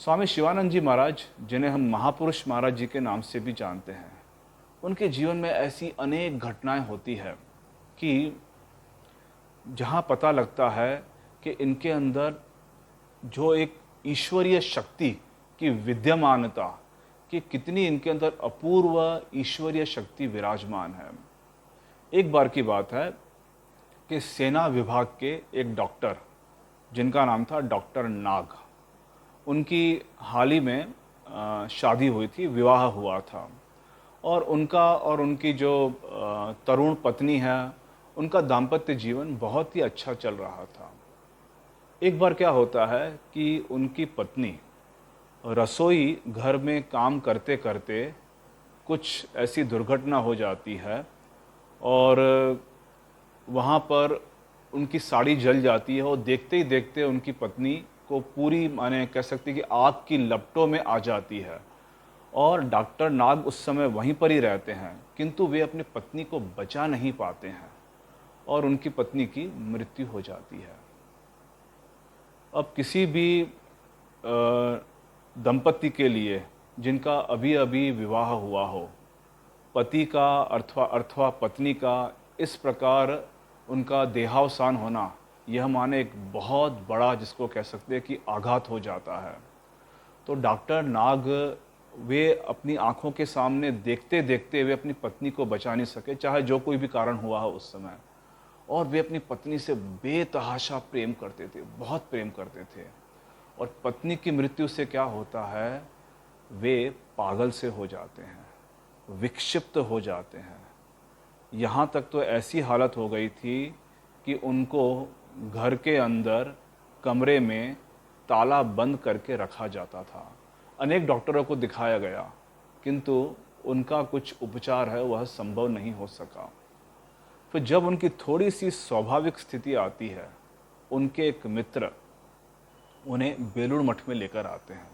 स्वामी शिवानंद जी महाराज, जिन्हें हम महापुरुष महाराज जी के नाम से भी जानते हैं, उनके जीवन में ऐसी अनेक घटनाएं होती है कि जहां पता लगता है कि इनके अंदर जो एक ईश्वरीय शक्ति की विद्यमानता, कि कितनी इनके अंदर अपूर्व ईश्वरीय शक्ति विराजमान है। एक बार की बात है कि सेना विभाग के एक डॉक्टर, जिनका नाम था डॉक्टर नाग, उनकी हाल ही में शादी हुई थी, विवाह हुआ था, और उनका और उनकी जो तरुण पत्नी है, उनका दाम्पत्य जीवन बहुत ही अच्छा चल रहा था। एक बार क्या होता है कि उनकी पत्नी रसोई घर में काम करते करते कुछ ऐसी दुर्घटना हो जाती है और वहाँ पर उनकी साड़ी जल जाती है, और देखते ही देखते उनकी पत्नी को पूरी, माने कह सकते कि आग की लपटों में आ जाती है। और डॉक्टर नाग उस समय वहीं पर ही रहते हैं, किंतु वे अपनी पत्नी को बचा नहीं पाते हैं और उनकी पत्नी की मृत्यु हो जाती है। अब किसी भी दंपति के लिए जिनका अभी अभी विवाह हुआ हो, पति का अथवा पत्नी का इस प्रकार उनका देहावसान होना, यह माने एक बहुत बड़ा, जिसको कह सकते हैं कि आघात हो जाता है। तो डॉक्टर नाग, वे अपनी आंखों के सामने देखते देखते वे अपनी पत्नी को बचा नहीं सके, चाहे जो कोई भी कारण हुआ हो उस समय, और वे अपनी पत्नी से बेतहाशा प्रेम करते थे, बहुत प्रेम करते थे। और पत्नी की मृत्यु से क्या होता है, वे पागल से हो जाते हैं, विक्षिप्त हो जाते हैं। यहाँ तक तो ऐसी हालत हो गई थी कि उनको घर के अंदर कमरे में ताला बंद करके रखा जाता था। अनेक डॉक्टरों को दिखाया गया, किंतु उनका कुछ उपचार है वह संभव नहीं हो सका। फिर जब उनकी थोड़ी सी स्वाभाविक स्थिति आती है, उनके एक मित्र उन्हें बेलूर मठ में लेकर आते हैं।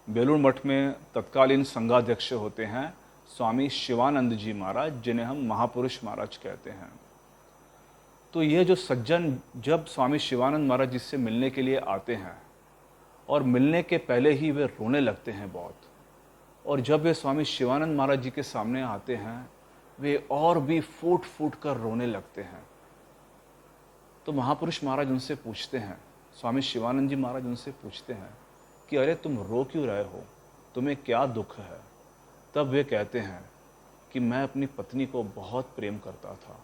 बेलूर मठ में तत्कालीन संघाध्यक्ष होते हैं स्वामी शिवानंद जी महाराज, जिन्हें हम महापुरुष महाराज कहते हैं। तो ये जो सज्जन जब स्वामी शिवानंद महाराज जी से मिलने के लिए आते हैं, और मिलने के पहले ही वे रोने लगते हैं बहुत, और जब वे स्वामी शिवानंद महाराज जी के सामने आते हैं, वे और भी फूट फूट कर रोने लगते हैं। तो महापुरुष महाराज उनसे पूछते हैं, स्वामी शिवानंद जी महाराज उनसे पूछते हैं कि अरे तुम रो क्यों रहे हो, तुम्हें क्या दुख है। तब वे कहते हैं कि मैं अपनी पत्नी को बहुत प्रेम करता था,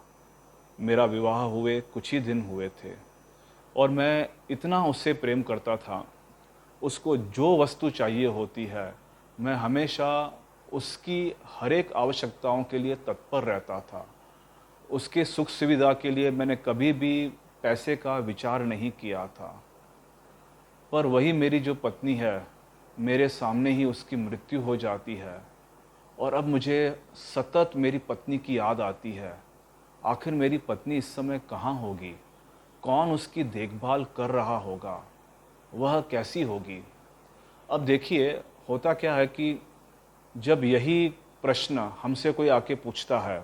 मेरा विवाह हुए कुछ ही दिन हुए थे, और मैं इतना उससे प्रेम करता था, उसको जो वस्तु चाहिए होती है मैं हमेशा उसकी हर एक आवश्यकताओं के लिए तत्पर रहता था। उसके सुख सुविधा के लिए मैंने कभी भी पैसे का विचार नहीं किया था। पर वही मेरी जो पत्नी है, मेरे सामने ही उसकी मृत्यु हो जाती है, और अब मुझे सतत मेरी पत्नी की याद आती है। आखिर मेरी पत्नी इस समय कहाँ होगी, कौन उसकी देखभाल कर रहा होगा, वह कैसी होगी। अब देखिए, होता क्या है कि जब यही प्रश्न हमसे कोई आके पूछता है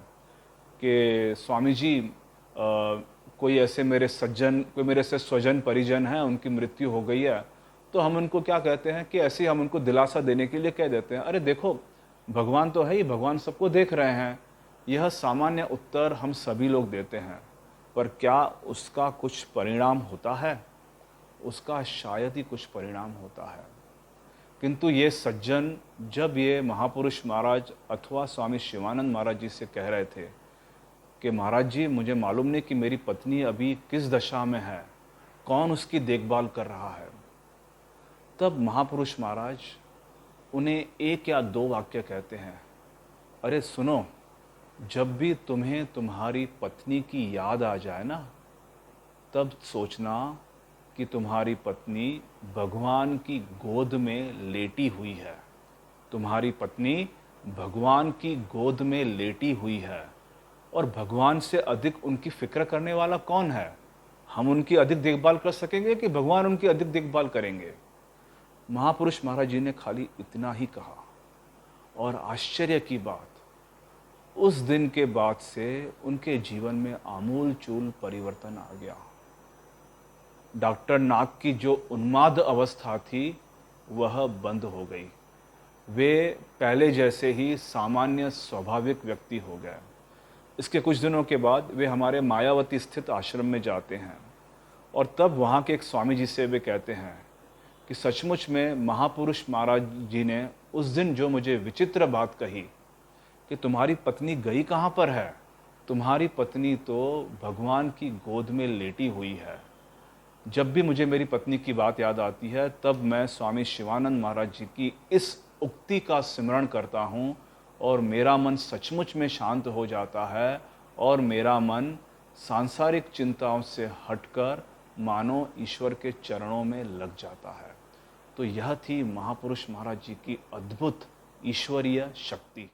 कि स्वामी जी कोई ऐसे मेरे सज्जन, कोई मेरे से स्वजन परिजन हैं, उनकी मृत्यु हो गई है, तो हम उनको क्या कहते हैं कि ऐसे हम उनको दिलासा देने के लिए कह देते हैं, अरे देखो भगवान तो है ही, भगवान सबको देख रहे हैं। यह सामान्य उत्तर हम सभी लोग देते हैं, पर क्या उसका कुछ परिणाम होता है? उसका शायद ही कुछ परिणाम होता है। किंतु ये सज्जन जब ये महापुरुष महाराज अथवा स्वामी शिवानंद महाराज जी से कह रहे थे कि महाराज जी मुझे मालूम नहीं कि मेरी पत्नी अभी किस दशा में है, कौन उसकी देखभाल कर रहा है, तब महापुरुष महाराज उन्हें एक या दो वाक्य कहते हैं, अरे सुनो, जब भी तुम्हें तुम्हारी पत्नी की याद आ जाए ना, तब सोचना कि तुम्हारी पत्नी भगवान की गोद में लेटी हुई है। तुम्हारी पत्नी भगवान की गोद में लेटी हुई है, और भगवान से अधिक उनकी फिक्र करने वाला कौन है? हम उनकी अधिक देखभाल कर सकेंगे कि भगवान उनकी अधिक देखभाल करेंगे? महापुरुष महाराज जी ने खाली इतना ही कहा, और आश्चर्य की बात, उस दिन के बाद से उनके जीवन में आमूल चूल परिवर्तन आ गया। डॉक्टर नाग की जो उन्माद अवस्था थी वह बंद हो गई। वे पहले जैसे ही सामान्य स्वाभाविक व्यक्ति हो गए। इसके कुछ दिनों के बाद वे हमारे मायावती स्थित आश्रम में जाते हैं और तब वहाँ के एक स्वामी जी से वे कहते हैं कि सचमुच में महापुरुष महाराज जी ने उस दिन जो मुझे विचित्र बात कही कि तुम्हारी पत्नी गई कहाँ पर है, तुम्हारी पत्नी तो भगवान की गोद में लेटी हुई है। जब भी मुझे मेरी पत्नी की बात याद आती है तब मैं स्वामी शिवानंद महाराज जी की इस उक्ति का स्मरण करता हूँ और मेरा मन सचमुच में शांत हो जाता है और मेरा मन सांसारिक चिंताओं से हटकर मानो ईश्वर के चरणों में लग जाता है। तो यह थी महापुरुष महाराज जी की अद्भुत ईश्वरीय शक्ति।